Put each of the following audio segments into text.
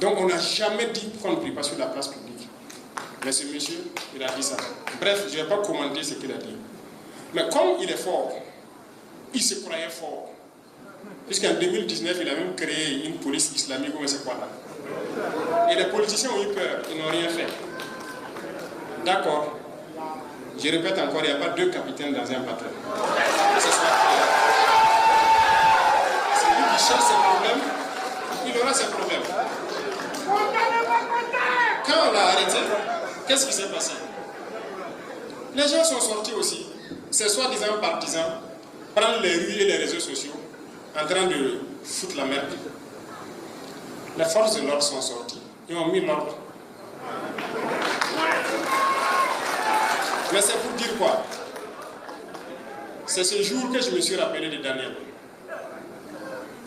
Donc on n'a jamais dit qu'on ne prie pas sur la place publique. Mais ce monsieur, il a dit ça. Bref, je ne vais pas commenter ce qu'il a dit. Mais comme il est fort, il se croyait fort. Puisqu'en 2019, il a même créé une police islamique, ou c'est quoi là. Et les politiciens ont eu peur, ils n'ont rien fait. D'accord. Je répète encore, il n'y a pas deux capitaines dans un bateau. Que ce soit clair. C'est lui qui cherche ses problèmes, il aura ses problèmes. Quand on l'a arrêté, qu'est-ce qui s'est passé? Les gens sont sortis aussi, ces soi-disant partisans, prendre les rues et les réseaux sociaux, en train de foutre la merde. Les forces de l'ordre sont sorties, ils ont mis l'ordre. Mais c'est pour dire quoi? C'est ce jour que je me suis rappelé de Daniel.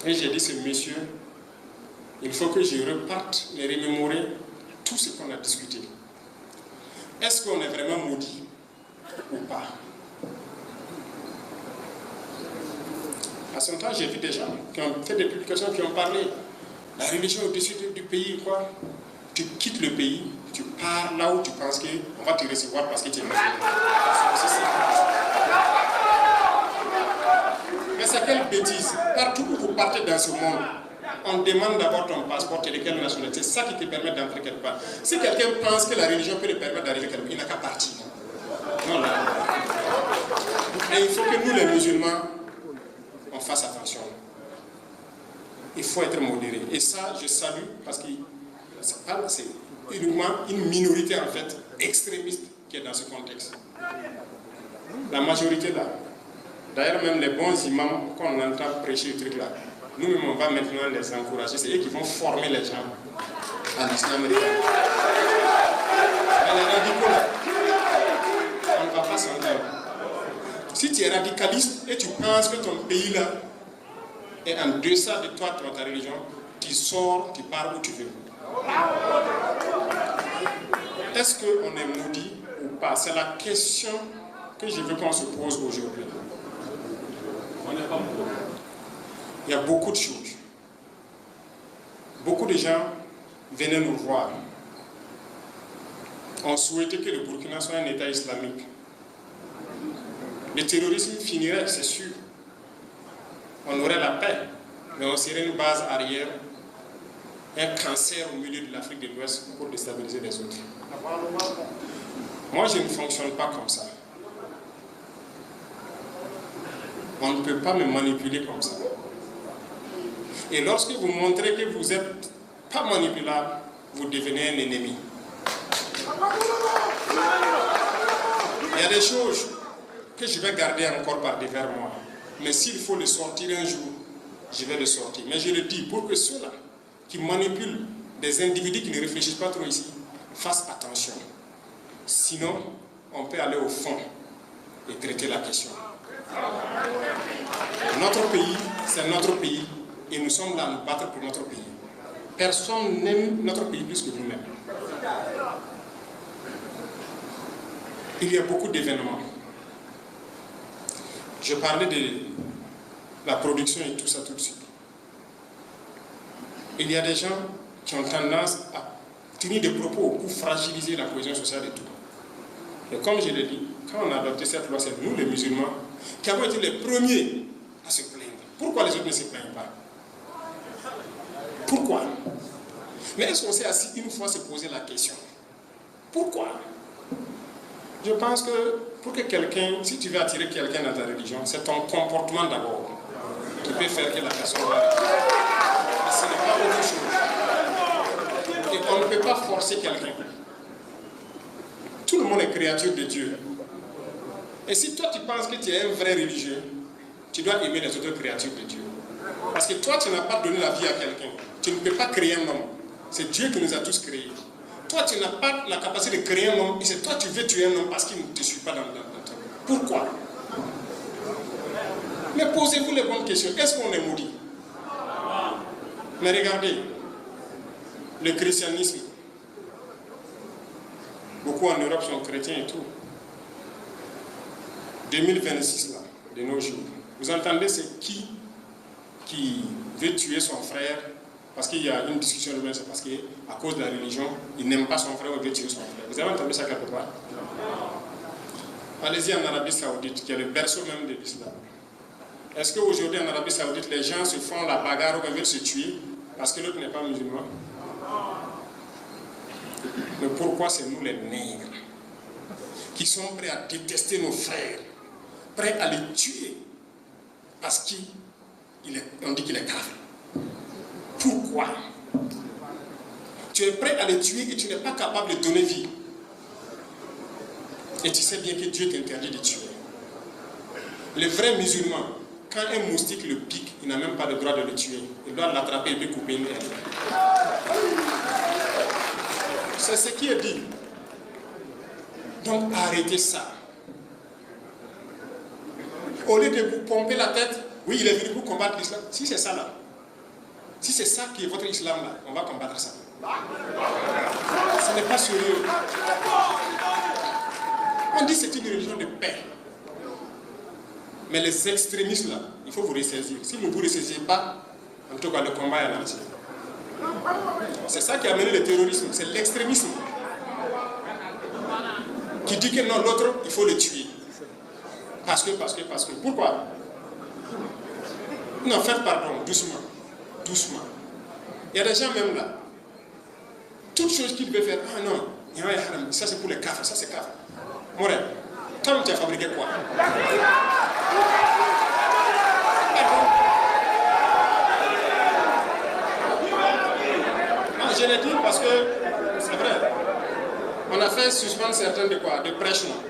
Et j'ai dit, ce monsieur, il faut que je reparte et remémorer tout ce qu'on a discuté. Est-ce qu'on est vraiment maudit ou pas? À son temps, j'ai vu des gens qui ont fait des publications, qui ont parlé. La religion au-dessus du pays, quoi. Tu quittes le pays, tu pars là où tu penses qu'on va te recevoir parce que tu es musulman. Mais c'est quelle bêtise. Partout où vous partez dans ce monde, on demande d'abord ton passeport et de quelle nationalité. C'est ça qui te permet d'entrer quelque part. Si quelqu'un pense que la religion peut lui permettre d'arriver quelque part, il n'a qu'à partir. Non, là. Et il faut que nous, les musulmans, on fasse attention. Il faut être modéré. Et ça, je salue parce que c'est uniquement une minorité, en fait, extrémiste qui est dans ce contexte. La majorité, là. D'ailleurs, même les bons imams, quand on entend prêcher le truc là, nous-mêmes, on va maintenant les encourager. C'est eux qui vont former les gens à l'islam. Mais les radicaux, là, on ne va pas s'entendre. Si tu es radicaliste et tu penses que ton pays, là, est en deçà de toi, de ta religion, tu sors, tu pars où tu veux. Est-ce qu'on est maudit ou pas? C'est la question que je veux qu'on se pose aujourd'hui. On n'est pas maudit. Il y a beaucoup de choses. Beaucoup de gens venaient nous voir. On souhaitait que le Burkina soit un État islamique. Le terrorisme finirait, c'est sûr. On aurait la paix, mais on serait une base arrière, un cancer au milieu de l'Afrique de l'Ouest pour déstabiliser les autres. Moi, je ne fonctionne pas comme ça. On ne peut pas me manipuler comme ça. Et lorsque vous montrez que vous n'êtes pas manipulable, vous devenez un ennemi. Il y a des choses que je vais garder encore par devers moi. Mais s'il faut le sortir un jour, je vais le sortir. Mais je le dis pour que ceux-là qui manipulent des individus qui ne réfléchissent pas trop ici, fassent attention. Sinon, on peut aller au fond et traiter la question. Notre pays, c'est notre pays, et nous sommes là à nous battre pour notre pays. Personne n'aime notre pays plus que nous-mêmes. Il y a beaucoup d'événements. Je parlais de la production et tout ça tout de suite. Il y a des gens qui ont tendance à tenir des propos pour fragiliser la cohésion sociale et tout. Et comme je l'ai dit, quand on a adopté cette loi, c'est nous les musulmans qui avons été les premiers à se plaindre. Pourquoi les autres ne se plaignent pas? Pourquoi? Mais est-ce qu'on s'est assis une fois se poser la question? Pourquoi? Je pense que pour que quelqu'un, si tu veux attirer quelqu'un dans ta religion, c'est ton comportement d'abord qui peut faire que la personne va. Mais ce n'est pas autre chose. Et on ne peut pas forcer quelqu'un. Tout le monde est créature de Dieu. Et si toi tu penses que tu es un vrai religieux, tu dois aimer les autres créatures de Dieu. Parce que toi tu n'as pas donné la vie à quelqu'un. Tu ne peux pas créer un homme. C'est Dieu qui nous a tous créés. Toi, tu n'as pas la capacité de créer un homme, et c'est toi tu veux tuer un homme parce qu'il ne te suit pas dans ton. Pourquoi? Mais posez-vous les bonnes questions. Est-ce qu'on est maudit? Mais regardez, le christianisme, beaucoup en Europe sont chrétiens et tout. 2026, là, de nos jours, vous entendez c'est qui veut tuer son frère parce qu'il y a une discussion de c'est parce qu'à cause de la religion, il n'aime pas son frère ou veut tuer son frère. Vous avez entendu ça quelque part? Allez-y en Arabie Saoudite, qui est le berceau même de l'islam. Est-ce qu'aujourd'hui en Arabie Saoudite, les gens se font la bagarre ou veulent se tuer parce que l'autre n'est pas musulman? Mais pourquoi c'est nous les nègres qui sommes prêts à détester nos frères, prêts à les tuer parce qu'on dit qu'il est kafir? Pourquoi? Tu es prêt à les tuer et tu n'es pas capable de donner vie. Et tu sais bien que Dieu t'interdit de tuer. Les vrais musulmans, quand un moustique le pique, il n'a même pas le droit de le tuer. Il doit l'attraper et lui couper une aile. C'est ce qui est dit. Donc arrêtez ça. Au lieu de vous pomper la tête, oui, il est venu pour combattre l'islam. Si c'est ça là, si c'est ça qui est votre islam là, on va combattre ça. Ce n'est pas sérieux. On dit que c'est une religion de paix. Mais les extrémistes là, il faut vous ressaisir. Si vous ne vous ressaisissez pas, en tout cas le combat est entier. C'est ça qui a amené le terrorisme, c'est l'extrémisme. Qui dit que non, l'autre, il faut le tuer. Parce que. Pourquoi? Non, faites pardon, doucement. Doucement. Il y a des gens même là. Toute chose qu'ils veulent faire, ah non, ça c'est pour les kafres, ça c'est kafre. Morel, toi tu as fabriqué quoi? Non, je l'ai dit parce que c'est vrai. On a fait suspendre certains de quoi? De prêches, non?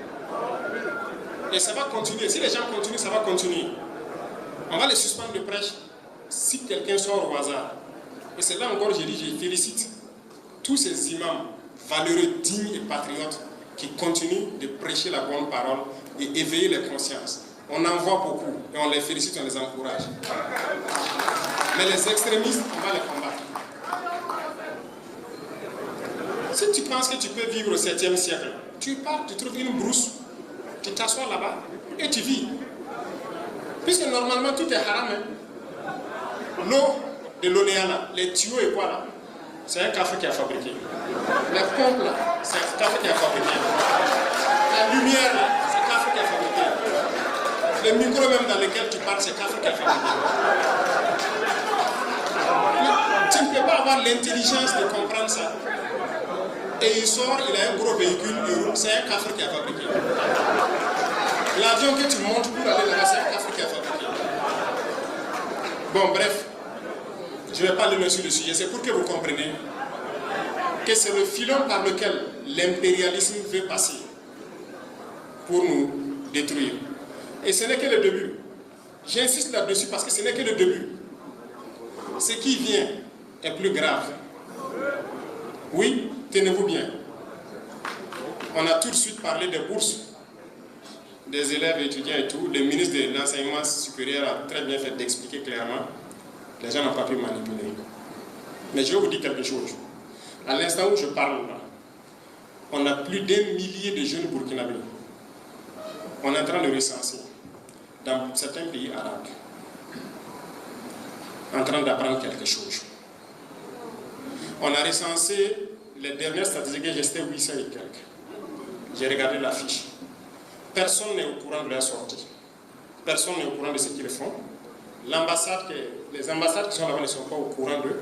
Et ça va continuer. Si les gens continuent, ça va continuer. On va les suspendre de prêche si quelqu'un sort au hasard. Et c'est là encore, je félicite tous ces imams valeureux, dignes et patriotes qui continuent de prêcher la bonne parole et éveiller les consciences. On en voit beaucoup et on les félicite, on les encourage. Mais les extrémistes, on va les combattre. Si tu penses que tu peux vivre au 7e siècle, tu pars, tu trouves une brousse, tu t'assois là-bas et tu vis. Puisque normalement tout est haram. Hein. L'eau de l'Oléana, les tuyaux et quoi là, c'est un café qui a fabriqué. Les pompes là, c'est un café qui a fabriqué. La lumière là, c'est un café qui a fabriqué. Les micros même dans lesquels tu parles, c'est un café qui a fabriqué. Tu ne peux pas avoir l'intelligence de comprendre ça. Et il sort, il a un gros véhicule, il roule, c'est un café qui a fabriqué. L'avion que tu montes pour aller là-bas, c'est un café qui a fabriqué. Bon, bref, je ne vais pas aller sur le sujet, c'est pour que vous compreniez que c'est le filon par lequel l'impérialisme veut passer pour nous détruire. Et ce n'est que le début. J'insiste là-dessus parce que ce n'est que le début. Ce qui vient est plus grave. Oui, tenez-vous bien. On a tout de suite parlé des bourses des élèves, étudiants et tout. Le ministre de l'enseignement supérieur a très bien fait d'expliquer clairement. Les gens n'ont pas pu manipuler. Mais je vais vous dire quelque chose. À l'instant où je parle là, on a plus d'1 millier de jeunes burkinabés. On est en train de recenser dans certains pays arabes. En train d'apprendre quelque chose. On a recensé les dernières statistiques, j'étais 800 et quelques. J'ai regardé la fiche. Personne n'est au courant de leur sortie. Personne n'est au courant de ce qu'ils font. Les ambassades qui sont là-bas ne sont pas au courant d'eux.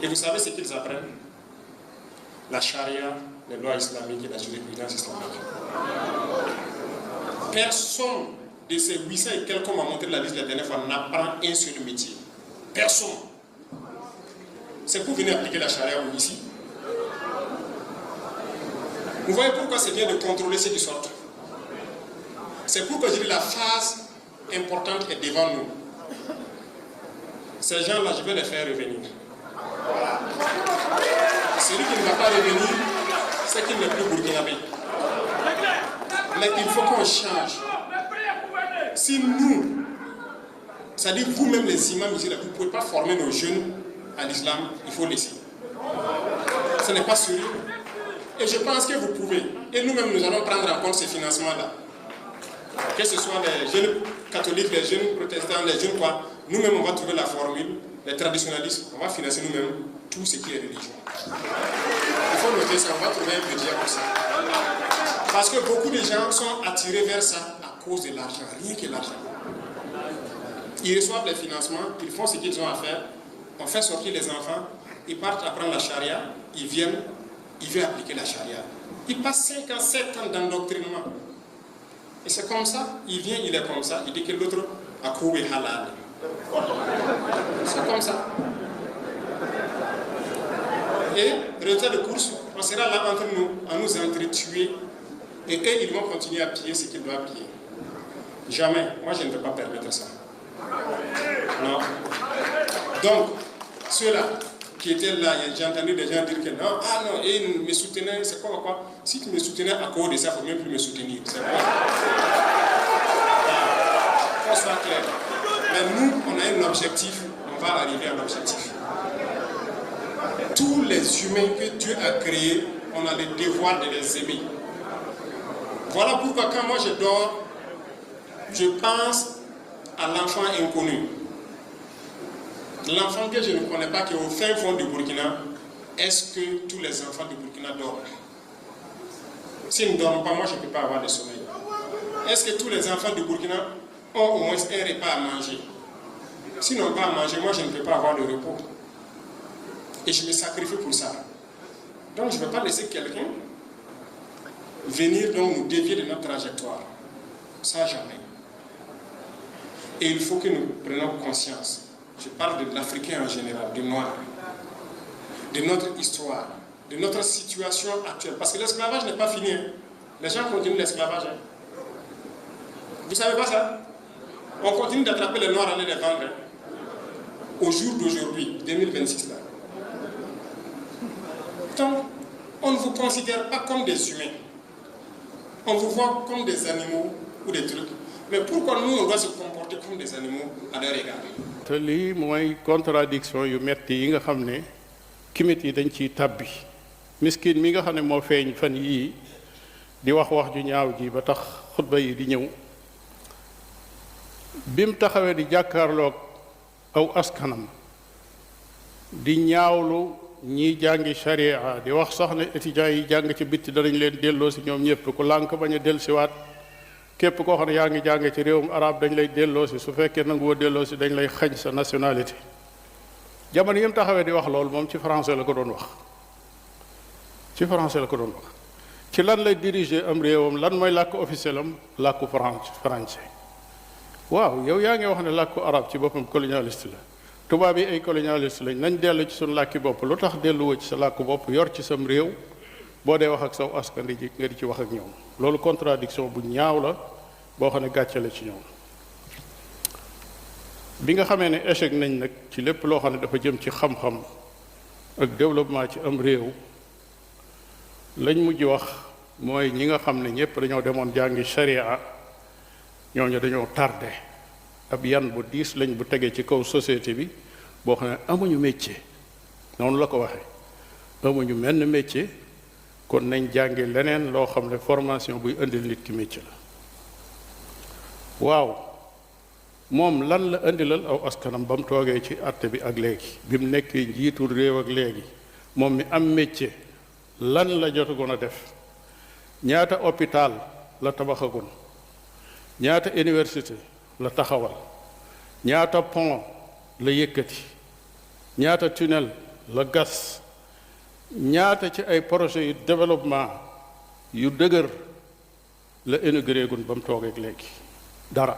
Et vous savez ce qu'ils apprennent? La charia, les lois islamiques et la jurisprudence islamique. Personne de ces 800 et quelques qu'on m'a montré la liste la dernière fois n'apprend un seul métier. Personne. C'est pour venir appliquer la charia ici. Vous voyez pourquoi c'est bien de contrôler ceux qui sortent. C'est pourquoi je dis la phase importante est devant nous. Ces gens-là, je vais les faire revenir. Celui qui ne va pas revenir, c'est qu'il n'est plus burkinabé. Mais il faut qu'on change. Si nous, c'est-à-dire vous-même les imams ici, vous ne pouvez pas former nos jeunes à l'islam, il faut laisser. Ce n'est pas sérieux. Et je pense que vous pouvez. Et nous-mêmes, nous allons prendre en compte ces financements-là. Que ce soit les jeunes catholiques, les jeunes protestants, les jeunes quoi, nous-mêmes, on va trouver la formule. les traditionalistes, on va financer nous-mêmes tout ce qui est religion. Il faut noter ça, on va trouver un peu dire comme ça. Parce que beaucoup de gens sont attirés vers ça à cause de l'argent, rien que l'argent. Ils reçoivent les financements, ils font ce qu'ils ont à faire, on fait sortir les enfants, ils partent apprendre la charia, ils viennent appliquer la charia. Ils passent 5 ans, 7 ans d'endoctrinement. Et c'est comme ça, il vient, il est comme ça, il dit que l'autre a couru halal. C'est comme ça. Et, résultat de course, on sera là entre nous, à nous entretuer. Et eux, ils vont continuer à piller ce qu'ils doivent piller. Jamais. Moi, je ne peux pas permettre ça. Non. Donc, ceux-là qui étaient là, j'ai entendu des gens dire que non, ah non, et ils me soutenaient, c'est quoi. Si tu me soutenais à cause de ça, il ne faut même plus me soutenir. C'est vrai. Qu'on soit clair. Mais nous, on a un objectif, on va arriver à l'objectif. Tous les humains que Dieu a créés, on a le devoir de les aimer. Voilà pourquoi quand moi je dors, je pense à l'enfant inconnu. L'enfant que je ne connais pas, qui est au fin fond du Burkina, est-ce que tous les enfants du Burkina dorment? S'ils ne dorment pas, moi je ne peux pas avoir de sommeil. Est-ce que tous les enfants du Burkina ont au moins un repas à manger? S'ils n'ont pas à manger, moi je ne peux pas avoir de repos. Et je me sacrifie pour ça. Donc je ne vais pas laisser quelqu'un venir donc nous dévier de notre trajectoire. Ça jamais. Et il faut que nous prenions conscience. Je parle de l'Africain en général, du noir, de notre histoire, de notre situation actuelle. Parce que l'esclavage n'est pas fini. Hein. Les gens continuent l'esclavage. Hein. Vous savez pas ça? On continue d'attraper les noirs, aller les vendre. Hein. Au jour d'aujourd'hui, 2026 là. Donc, on ne vous considère pas comme des humains. On vous voit comme des animaux ou des trucs. Mais pourquoi nous, on doit se comporter comme des animaux à leur égard? te lii mooy contradiction yu metti yi nga xam ne kimit yi dañ ciy tabbi miskin mi nga xam ne moo feeñ fan yii di wax ju ñaaw ji ba tax xutba yi di ñëw bim taxawee di jàkkaarloog aw askanam di ñaawlu ñiy jàngi sharia di wax sax ne étudiants yi jàng ci bitti danañ leen delloo si ñoom ñëpp ku lànk bañ a dellusiwaat képp koo xam ne yaa ngi jànge ci réewum arab dañ lay delloo si su fekkee nanguwoo delloo si dañ lay xañ sa nationalité jamono yim taxawee di wax loolu moom ci français la ko doon wax ci français la ko doon wax ci lan lay diriger am réewam lan mooy làkk officiel am làkku français waaw yow yaa ngi wax ne làkku arab ci boppam colonialiste la tubaab yi ay colonialiste lañ nañ dellu ci suñu làkki bopp lu tax delluwoo ci sa làkku bopp yor ci sam réew boo dee wax ak saw askan di nga di ci wax ak ñoom loolu contradiction bu ñaaw la boo xam ne gàcce la ci ñoom bi nga xamee ne échec nañ nag ci lépp loo xam ne dafa jëm ci xam-xam ak développement ci am réew lañ mujj wax mooy ñi nga xam ne ñëpp dañoo demoon jàngi sharia ñooñu dañoo tardé ab yan bu diis lañ bu tegee ci kaw société bi boo xam ne amuñu métier noonu la ko waxee amuñu menn métier kon nañ jàngi leneen loo xam ne formation buy indil nit ki métier la waaw moom lan la indilal aw askanam ba mu toogee ci àtte bi ak léegi bi mu nekkee njiitul réew ak léegi moom mi am métier lan la jotagoon a def ñaata hôpital la tabaxagoon ñaata université la taxawal ñaata pont la yëkkati ñaata tunnel la gas ñaata ci ay projet yu développement yu dëgër la inauguré gun ba mu toogee ak léegi dara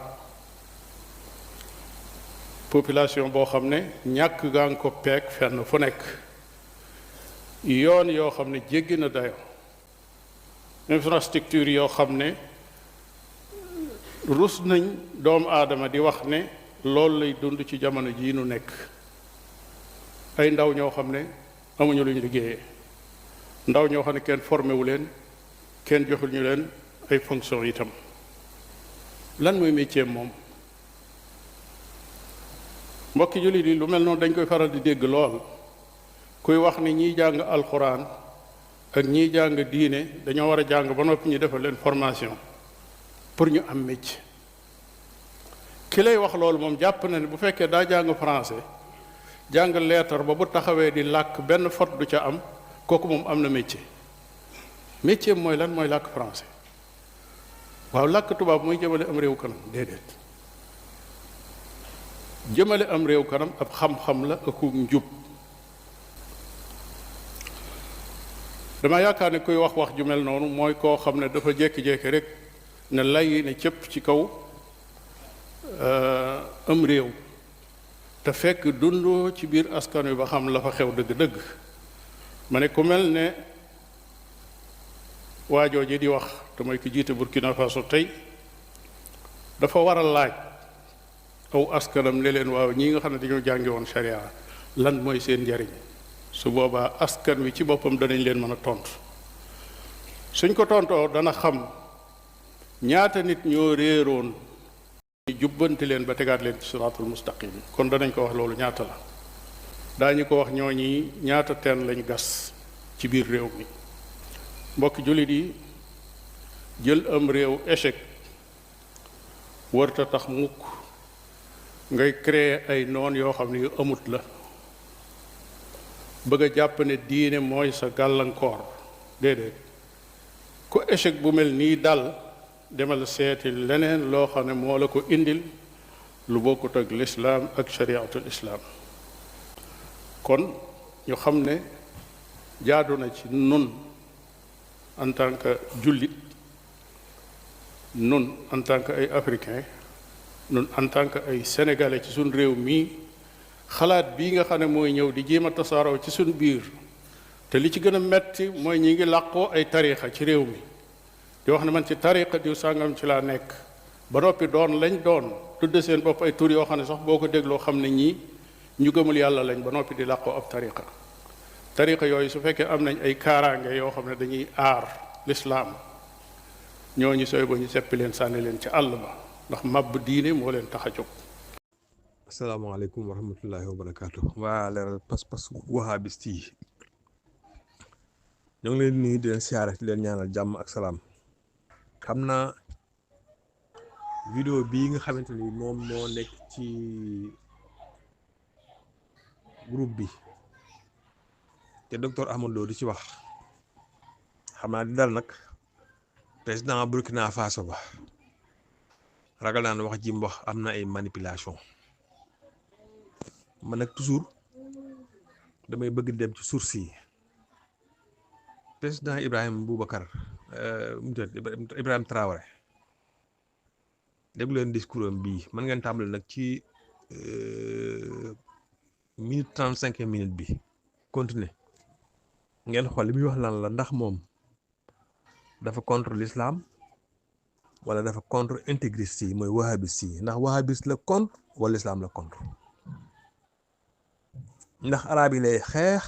population boo xam ne ñàkk gaa ngi ko peeg fenn fu nekk yoon yoo xam ne jéggi na dayo infrastructure yoo xam ne rus nañ doomu aadama di wax ne loolu lay dund ci jamono jii nu nekk ay ndaw ñoo xam ne amuñu lu ñu liggéeyee ndaw ñoo xam ne kenn formé wu leen kenn joxul ñu leen ay fonction itam lan mooy métier moom mbokki jullit yi lu mel noonu dañ koy faral di dégg lool kuy wax ni ñiy jàng alxuraan ak ñiy jàng diine dañoo war a jàng ba noppi ñu defal leen formation pour ñu am métier ki lay wax loolu moom jàpp na ne bu fekkee daa jàng français jàng leetar ba bu taxawee di làkk benn faute du ca am kooku moom am na métier mooy lan mooy làkk français. waaw làkk tubaab mooy jëmale am réew kanam déedéet. jëmale am réew kanam ab xam-xam la ak njub. dama yaakaar ne kuy wax ju mel noonu mooy koo xam ne dafa jékki-jékki rek ne lay ne cëpp ci kaw am réew te fekk dundoo ci biir askan wi ba xam la fa xew dëgg-dëgg. ma ne ku mel ne waajoo ji di wax te mooy ki jiite Burkina Faso tey dafa war a laaj aw askanam ne leen waaw ñii nga xam ne dañoo jàngi woon sharia lan mooy seen njariñ. su boobaa askan wi ci boppam danañ leen mën a tontu suñ ko tontoo dana xam ñaata nit ñoo réeroon ñu jubbanti leen ba tegaat leen ci siraatul mustaqim kon danañ ko wax loolu ñaata la. daañu ko wax ñooñi ñaata teen lañ gas ci biir réew mi. mbokki jullit yi jël am réew échec warta tax mukk ngay créer ay noon yoo xam ne yu amut la bëgg a jàpp ne diine mooy sa gàllankoor déedéet. ku échec bu mel nii dal demal seeti leneen loo xam ne moo la ko indil lu bokkut ak lislaam ak shariatul islaam. kon ñu xam ne jaadu na ci nun en tant que jullit, nun en tant que ay africain, nun en tant que ay sénégalais ci suñ réew mii xalaat bii nga xam ne mooy ñëw di jéem a tasaaroo ci suñ biir te li ci gën a metti mooy ñi ngi làqoo ay tariixa ci réew mi di wax ne man ci tariixa diw sàngam ci laa nekk ba noppi doon lañ doon tudde seen bopp ay tur yoo xam ne sax boo ko dégloo xam ne ñii ñu gëmul yàlla lañ ba noppi di làqoo ab tariixa yooyu su fekkee am nañ ay kaaraange yoo xam ne dañuy aar lislaam ñooñu sooy ba ñu seppi leen sànni leen ci àll ba ndax màbb diine moo leen tax a jóg. asalaamaaleykum wa rahmatullahi wa barakaatu. waa Leeral pas-pas wahabist yi ñoo ngi leen nuyu di leen siyaare di leen ñaanal jàmm ak salaam. xam naa vidéo bii nga xamante ni moom moo nekk ci groupe bi te docteur Ahmad Lo di ci wax xam naa di dal nag président Burkina Faso ba ragal naa ne wax ji mu wax am na ay manipulation. man nag toujours damay bëgg dem ci source yi. président Ibrahima Boubacar Ibrahima Traoré déglu leen discours am bii mën ngeen tàmbali nag ci minute 35 minutes bi continuer ngeen xool li muy wax lan la ndax moom dafa contre l'islam wala dafa contre intégriste yi mooy wahabiste yi ndax wahabiste la contre wala l'islam la contre ndax arab yi lay xeex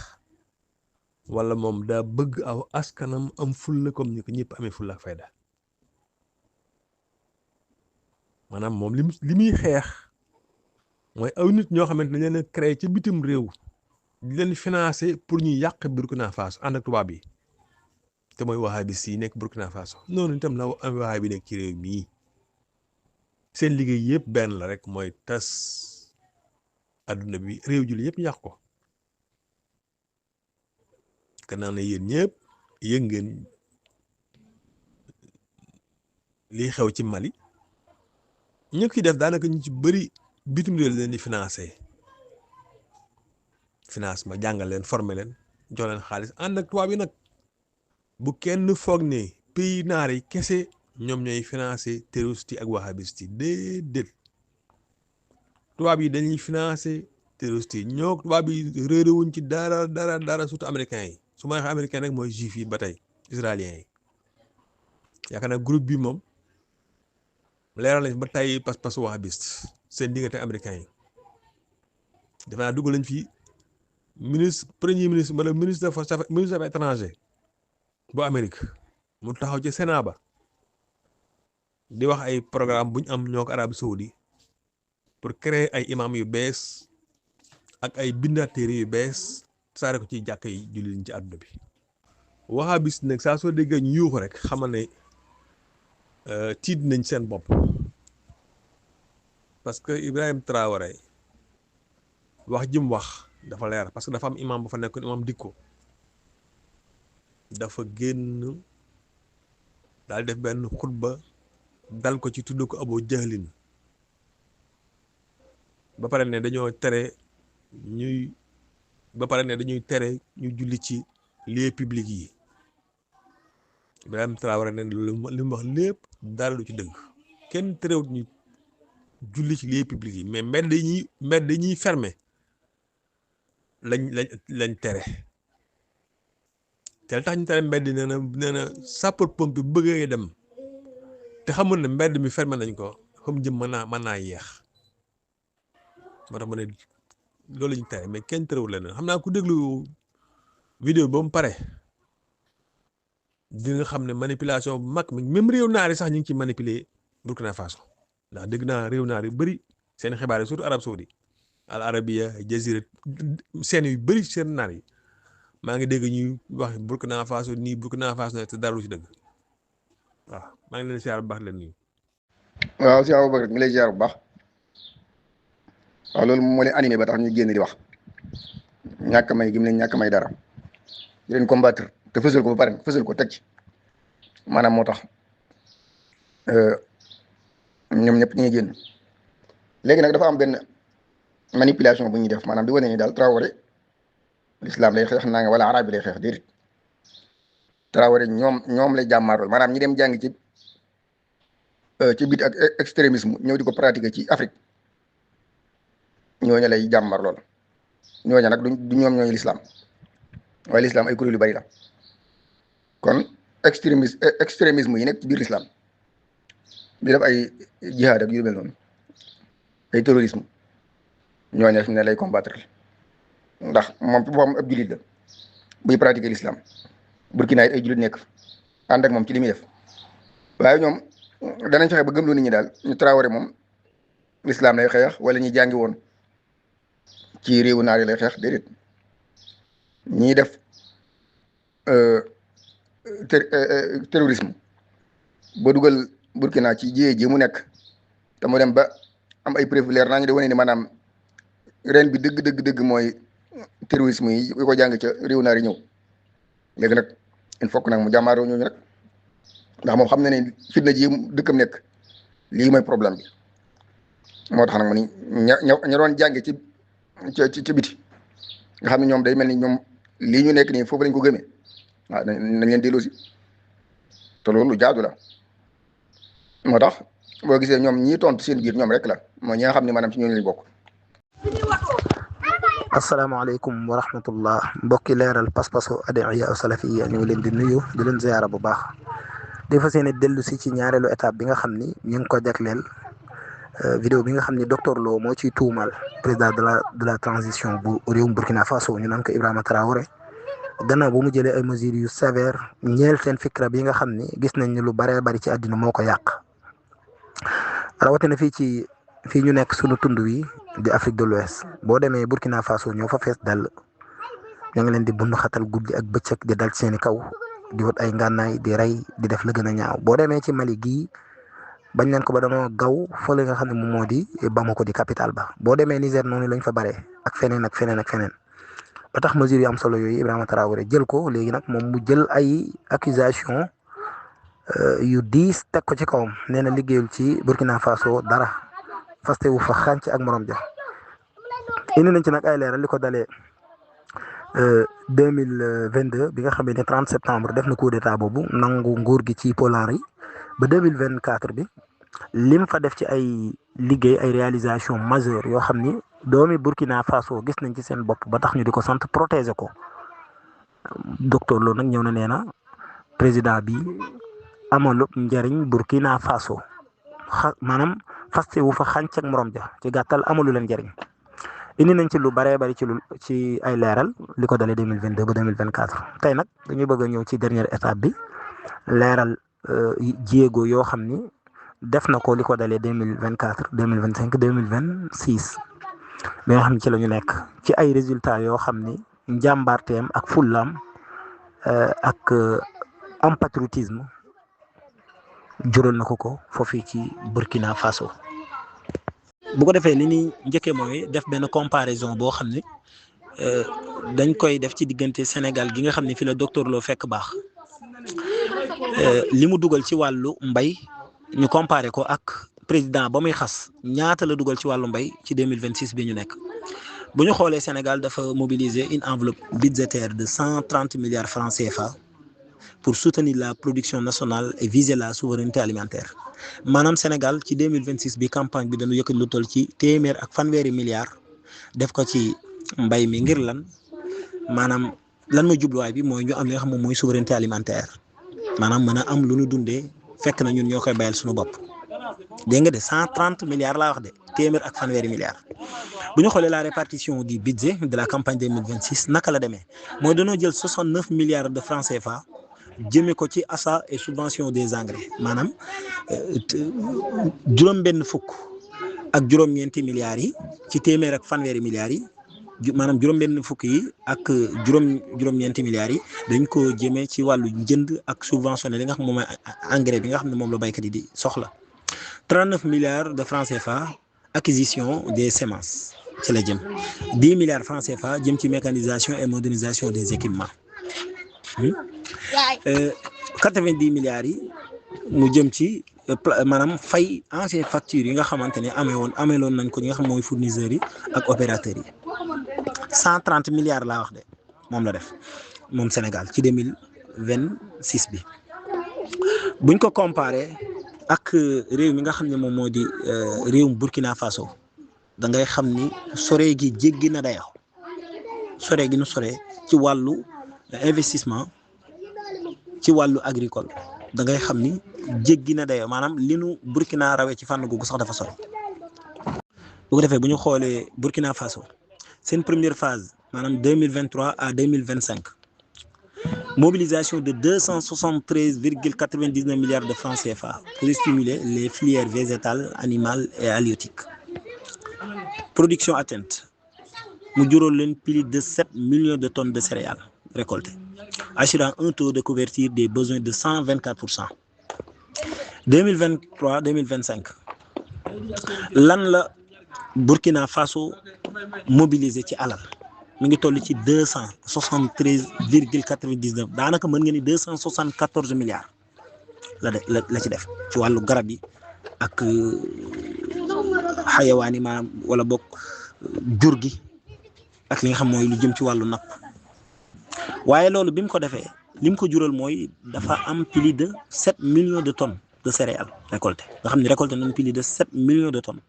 wala moom daa bëgg aw askanam am fulla comme ni ko ñëpp amee fulla ak fayda maanaam moom li muy xeex mooy aw nit ñoo xamante ne leen a créé ci bitim réew di leen financé pour ñu yàq Burkina Faso ànd ak tubaab yi te mooy wahabis yi nekk Burkina Faso noonu itam la am wahabi nekk ci réew mii seen liggéey yëpp benn la rek mooy tas adduna bi réew julli yëpp yàq ko kanaa ne yéen ñëpp yëg ngeen lii xew ci Mali ñu ki def daanaka ñu ci bëri bitim réew leen di financement jàngal leen former leen jox leen xaalis ànd ak tubaab yi nag bu kenn foog ne pays naar yi kese ñoom ñooy financé terroriste ak wahabiste yi déedéet tubaab yi dañuy financé terroriste yi ñoo tubaab yi réerewuñ ci dara surtout américains yi su ma waxee américain rek mooy juif yi ba tey israéliens yi yaakaar naa groupe bi moom leeral lañ ba tey pas-pas wahabiste seen diggante américains yi defe naa dugg lañ fi premier ministre wala ministre des affaires étrangères bu Amérique mu taxaw ci Sénat ba di wax ay programme bu ñu am ñoo ko Arabie Saoudi pour créer ay imam yu bees ak ay bindatéere yu bees saare ko ci jàkk yi jullit ci àdduna bi wahabis nag saa soo déggee ñu yuuxu rek xamal ne tiit nañ seen bopp parce que Ibrahima Traoré wax jëm wax dafa leer parce que dafa am imam bu fa nekk imam dikko dafa génn daal def benn xutba dal ko ci tudd ko Abu Jahlin ba pare ne dañuy tere ñu julli ci lieu public yi Ibrahima Traoré ne li mu wax lépp dara du ci dëgg kenn terewut ñu julli ci lieu public yi mais mbedd yi ñuy fermé lañ tere te tax ñu tere mbedd yi nee na sapeur pompier bu bëggee dem te xamul ne mbedd mi fermé nañ ko xam jëm mën naa yeex moo tax ma ne loolu lañu tere mais kenn terewul leneen xam naa ku déglu vidéo ba mu pare di nga xam ne manipulation bu mag même réew naar yi sax ñu ngi ci manipuler Burkina Faso ndax dégg naa réew naar yu bëri seen xibaar yi surtout Arab Saoudi Al Arabiya Jazira seen yu bëri seen naar yi maa ngi dégg ñuy wax Burkina Faso nii Burkina Faso ne te dara lu ci dëgg waaw maa ngi leen siyaar bu baax leen nii. waaw si Aboubacar mi lay siyaar bu baax waaw loolu moo leen animé ba tax ñu génn di wax ñàkk may gi mu leen ñàkk may dara di leen combattre te fësal ko ba pare fësal ko teg ci maanaam moo tax ñoom ñëpp ñu ngi génn léegi nag dafa am benn manipulation bu ñuy def maanaam di wane ni daal Traoré l'islam lay xeex naa nga wala arab bi lay xeex déedéet Traoré ñoom lay jàmmaarool maanaam ñi dem jàng ci bit ak extrémisme ñëw di ko pratiquer ci Afrique ñooñu lay jàmmar lool ñooñu nag du ñoom ñooñu l'islam waaye l'islam ay kuréel yu bari la kon extrémisme yi nekk ci biir l'islam di def ay jihaad ak yu mel noonu ay terrorisme ñooñu fi ne lay combattre ndax moom boo ab jullit la buy pratiquer l'islam Burkina it ay jullit nekk ànd ak moom ci li muy def waaye ñoom danañ fexe ba gëmloo nit ñi daal ñu Traoré moom l'islam lay xeex wala ñi jàngi woon ci réewu naar yi lay xeex déedéet ñiy def terrorisme ba dugal Burkina ci jiyee ji mu nekk te mu dem ba am ay preuve leer naa ñu de wane ni maanaam ren bi dëgg mooy terrorisme yi ko jàng ca réew naar yi ñëw léegi nag il faut que nag mu jàmmaaroo ñooñu rek ndax moom xam na ne fitna ji dëkkam nekk lii mooy problème bi moo tax nag mu ni ña doon jànge ci biti nga xam ne ñoom day mel ni ñoom lii ñu nekk nii foofu lañ ko gëmee waaw nañ leen delloosi te loolu lu jaadu la moo tax boo gisee ñoom ñii tontu seen biir ñoom rek la mooy ñi nga xam ne maanaam ci ñooñu lañ bokk. asalaamaaleykum wa rahmatullah mbokki leeral pas-pasu adiya salafiya ñu ngi leen di nuyu di leen ziyaara bu baax di fas yéene dellu si ci ñaareelu étape bi nga xam ni ñu ngi ko jagleel vidéo bi nga xam ni docteur Lo moo ciy tuumal président de la transition bu réewum Burkina Faso ñu naan ko Ibrahima Traoré gannaaw bu mu jëlee ay mesures yu sévère ñeel seen fikra bi nga xam ni gis nañ ni lu baree bari ci àddina moo ko yàq rawatina fii ñu nekk sunu tund wi di Afrique de l'Ouest boo demee Burkina Faso ñoo fa fees dal ñoo ngi leen di bundu xatal guddi ak bëccëg di dal ci seeni kaw di wut ay ngànnaay di rey di def la gën a ñaaw boo demee ci Mali gii bañ leen ko ba dañoo gaw fële nga xam ne moom moo di Bamako di capitale ba boo demee Niger noonu lañ fa bare ak feneen ba tax mesures yu am solo yooyu Ibrahima Traoré jël ko léegi nag moom mu jël ay accusation yu diis teg ko ci kawam nee na liggéeyul ci Burkina Faso dara faste wu fa xànc ak morom ja indi nañ ci nag ay leeral li ko dalee 2022 bi nga xam ne 30 septembre def na coup d'état boobu nangu nguur gi ci polaar yi ba 2024 bi lim fa def ci ay liggéey ay réalisation majeure yoo xam ni doomi Burkina Faso gis nañ ci seen bopp ba tax ñu di ko sant protéger ko docteur Lo nag ñëw na nee na président bi amalu njariñ Burkina Faso maanaam faste wu fa xànc ak morom ja ci gàttal amalu leen njariñ indi nañ ci lu baree bari ci ay leeral li ko dalee 2022 ba 2024 tey nag dañuy bëgg a ñëw ci dernière étape bi leeral jéego yoo xam ni def na ko li ko dalee 2024 2025 2026 bi nga xam ne ci la ñu nekk ci ay résultats yoo xam ni njàmbaarteem ak fullaam ak am patriotisme jural na ko foofii ci Burkina Faso. bu ko defee li ñuy njëkkee mooy def benn comparaison boo xam ni dañ koy def ci diggante Sénégal gi nga xam ne fi la docteur Lo fekk baax li mu dugal ci wàllu mbay ñu comparé ko ak président ba muy xas ñaata la dugal ci wàllu mbay ci 2026 bi ñu nekk bu ñu xoolee Sénégal dafa mobiliser une enveloppe budgétaire de 130 milliards francs CFA pour soutenir la production nationale et viser la souveraineté alimentaire maanaam Sénégal ci 2026 bi campagne bi dañu yëkkati lu toll ci téeméer ak fanweeri milliards def ko ci mbay mi ngir lan maanaam lan mooy jubluwaay bi mooy ñu am li nga xam moom mooy souveraineté alimentaire maanaam mën a am lu ñu dundee fekk na ñun ñoo koy bayal suñu bopp dégg nga de 130 milliards laa wax de téeméer ak fanweeri milliards bu ñu xoolee la répartition du budget de la campagne 2026 naka la demee mooy dañoo jël 69 milliards de francs CFA jëmee ko ci achat et subvention des engrais maanaam juróom-benn fukk ak juróom-ñeenti milliards yi ci téeméer ak fanweeri milliards yi maanaam juróom-benn fukk yi ak juróom-ñeenti milliards yi dañ ko jëmee ci wàllu njënd ak subventionné li nga xam moom mooy engrais bi nga xam ne moom la baykat yi di soxla 39 milliards de francs CFA acquisition des semences ci la jëm 10 milliards francs CFA jëm ci mécanisation et modernisation des équipements 90 milliards yi mu jëm ci maanaam fay ancien facture yi nga xamante ne ameloon nañ ko ñi nga xam mooy fournisseurs yi ak opérateurs yi 130 milliards laa wax de moom la def moom Sénégal ci 2026 bi buñ ko comparé ak réew mi nga xam ne moom moo di réewum Burkina Faso da ngay xam ni sore gi jéggi na dayoo sore gi nu sore ci wàllu investissement ci wàllu agricole da ngay xam ni jéggi na dayoo maanaam li nu Burkina rawee ci fànn googu sax dafa sore bu ko defee bu ñu xoolee Burkina Faso seen première phase maanaam 2023 à 2025 mobilisation de 273,99 milliards de francs CFA pour stimuler les filières végétales, animales et halieutiques. Production atteinte mu juróol leen plus de 7 millions de tonnes de céréales récoltées, assurant un taux de couverture des besoins de 124%. 2023-2025 lan la Burkina Faso mobilisé ci alal mi ngi toll ci 273,99 daanaka mën nga ni 274 milliards la ci def ci wàllu garab yi ak xayawaan yi maanaam wala bokk jur gi ak li nga xam mooy lu jëm ci wàllu napp waaye loolu bi mu ko defee li mu ko jural mooy dafa am plus de 7 millions de tonnes de céréales récoltées nga xam ne récolté nañ plus de 7 millions de tonnes.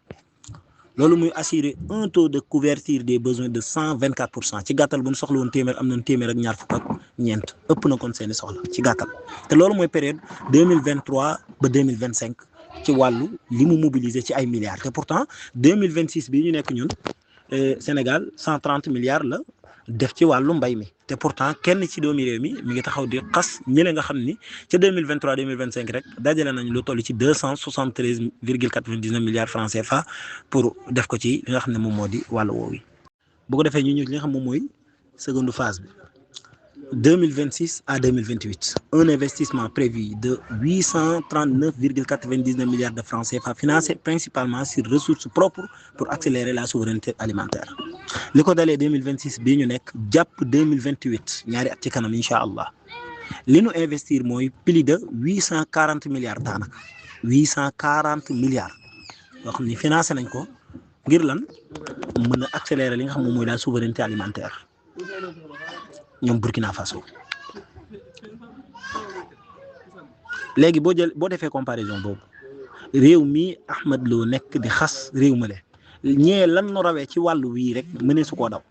loolu muy assurer un taux de couverture des besoins de 124% ci gàttal bu ñu soxla woon téeméer am nañ téeméer ak ñaar fukk ak ñeent ëpp na kon seeni soxla ci gàttal te loolu mooy période 2023 ba 2025 ci wàllu li mu mobiliser ci ay milliards te pourtant 2026 bii ñu nekk ñun Sénégal 130 milliards la def ci wàllu mbay mi te pourtant kenn ci doomi réew mi ngi taxaw di xas ñële nga xam ni ca 2023 2025 rek dajale nañ lu toll ci 273,99 milliards francs CFA pour def ko ci li nga xam ne moom moo di wàllu woowu bu ko defee ñu ñëw li nga xam moom mooy seconde phase bi 2026 à 2028 un investissement prévu de 839,99 milliards de francs CFA financé principalement sur ressources propres pour accélérer la souveraineté alimentaire li ko dalee 2026 bii ñu nekk jàpp 2028 ñaari at ci kanam incha allah li nu investir mooy plus de 840 milliards daanaka 840 milliards yoo xam ni financé nañ ko ngir lan mën a accélérer li nga xam moom mooy la souveraineté alimentaire ñoom Burkina Faso léegi boo defee comparaison boobu réew mi Ahmed Lo nekk di xas réew ma le ñee lan nu rawee ci wàllu wii rek mënee su koo daw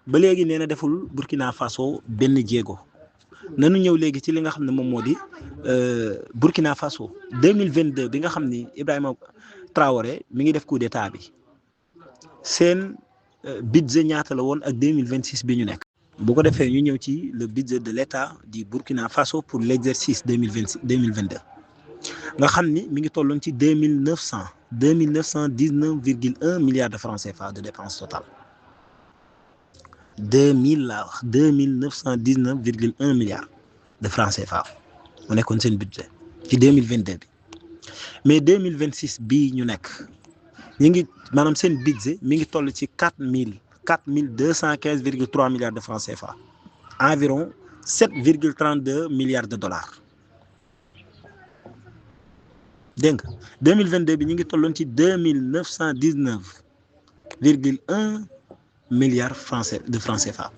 ba léegi nee na deful Burkina Faso benn jéego nanu ñëw léegi ci li nga xam ne moom moo di Burkina Faso 2022 bi nga xam ni Ibrahima Traoré mi ngi def coup d'état bi seen budget ñaata la woon ak 2026 bi ñu nekk. bu ko defee ñu ñëw ci le budget de l'État du Burkina Faso pour l'exercice 2022 nga xam ni mi ngi tolloon ci 2919,1 milliards de francs CFA de dépenses totales 2919,1 milliards de francs CFA mu nekkoon seen budget ci 2022 bi mais 2026 bii ñu nekk ñi ngi maanaam seen budget mi ngi toll ci 4215,3 milliards de francs CFA, environ 7,32 milliards de dollars. dégg nga 2022 bi ñu ngi tolloon ci 2919,1 milliards de francs CFA.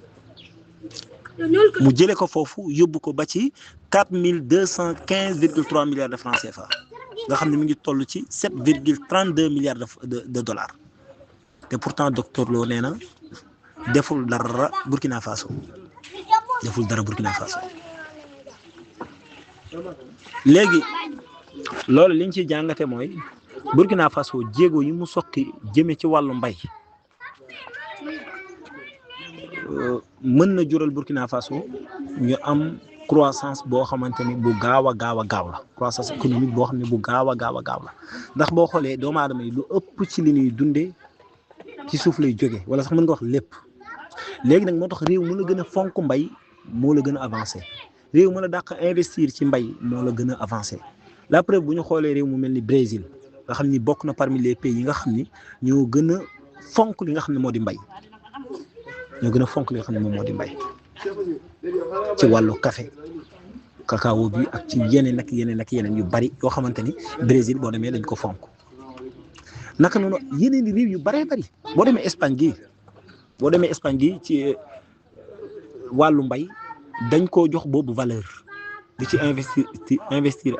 mu jëlee ko foofu yóbbu ko ba ci 4215,3 milliards de francs CFA nga xam ne mi ngi toll ci 7,32 milliards de dollars. te pourtant docteur Lo nee na deful dara Burkina Faso léegi loolu liñ ci jàngate mooy Burkina Faso jéego yi mu soqi jëme ci wàllu mbay mën na jural Burkina Faso ñu am croissance boo xamante ni bu gaaw a gaaw la croissance économique boo xam ne bu gaaw a gaaw la ndax boo xoolee doomu aadama yi lu ëpp ci li ñuy dundee ci suuf lay jóge wala sax mën nga wax lépp. léegi nag moo tax réew mu la gën a fonk mbay moo la gën a avancé réew mu la dàq investir ci mbay moo la gën a avancé la preuve bu ñu xoolee réew mu mel ni Brésil nga xam ni bokk na parmi les pays yi nga xam ni ñoo gën a fonk li nga xam ne moo di mbay ci wàllu café cacao bi ak ci yeneen yu bari yoo xamante ni Brésil boo demee dañ ko fonk naka noonu yeneen i réew yu baree bari boo demee Espagne gi ci wàllu mbay dañ koo jox boobu valeur di ci investir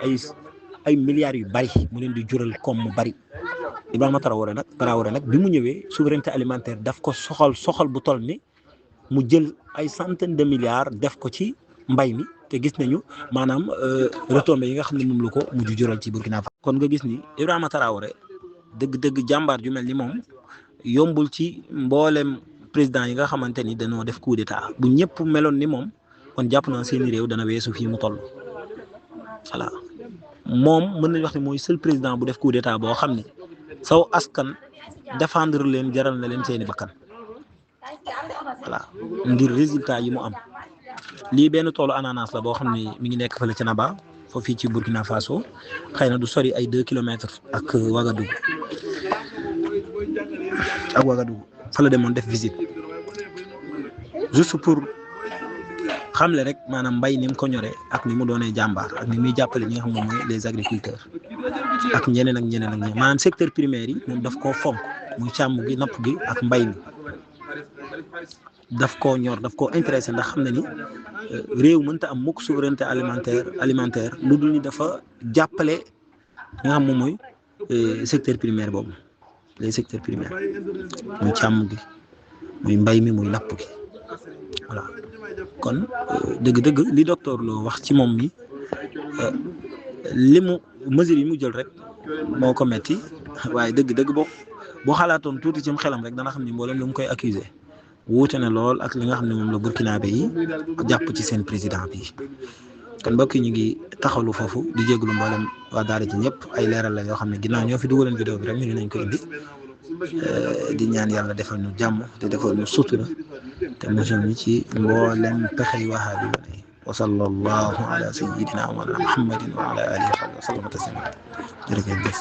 ay milliards yu bari mu leen di jural koom mu bari. Ibrahima Traoré nag bi mu ñëwee souveraineté alimentaire daf ko soxal bu toll ni mu jël ay centaines de milliards def ko ci mbay mi te gis nañu maanaam retombées yi nga xam ne moom la ko mujj jural ci Burkina Faso. kon nga gis ni Ibrahima Traoré dëgg jàmbaar ju mel ni moom yombul ci mboolem président yi nga xamante ni dañoo def coup d'état bu ñëpp meloon ni moom kon jàpp naa seeni réew dana weesu fii mu toll. voilà moom mën nañu wax ne mooy seul président bu def coup d'état boo xam ni saw askan défendre leen jaral na leen seeni bakkan. voilà ngir résultat yi mu am lii benn toolu ananas la boo xam ne mi ngi nekk fële ca Naba foofu fii ci Burkina Faso xëy na du sori ay 2 kilomètres ak Ouagadougou fa la demoon def visite juste pour xamle rek maanaam mbay ni mu ko ñoree ak ni mu doonee jàmbaar ak ni muy jàppale ñi nga xam ne mooy les agriculteurs ak ñeneen maanaam secteur primaire yi moom daf koo fonk muy càmm gi napp gi ak mbay mi daf koo ñor daf koo intéressé ndax xam na ni réew mënta am mukk souveraineté alimentaire lu dul ni dafa jàppale nga xam moom mooy secteur primaire boobu les secteurs primaires muy càmm gi muy mbay mi muy napp gi voilà kon dëgg li docteur Lo wax ci moom mi li mu mesure yi mu jël rek moo ko metti waaye dëgg boo xalaatoon tuuti ci xelam rek dana xam ni mboolem lu mu koy accuser wuute na lool ak li nga xam ne moom la burkinabé yi jàpp ci seen président bi kon mbokk yi ñu ngi taxawlu foofu di jégalu mboolem waa daara ji ñëpp ay leeral la yoo xam ne ginnaaw ñoo fi dugaleen vidéo bi rek ñu nañ ko indi di ñaan yàlla defal ñu jàmm te defal ñu sutura te mosul ñu ci mboolem pexey wahaabi yi wa sallallahu ala sayyidina wa muhammadin wa ala alihi wa sahbihi wa sallam taslima jërëjëf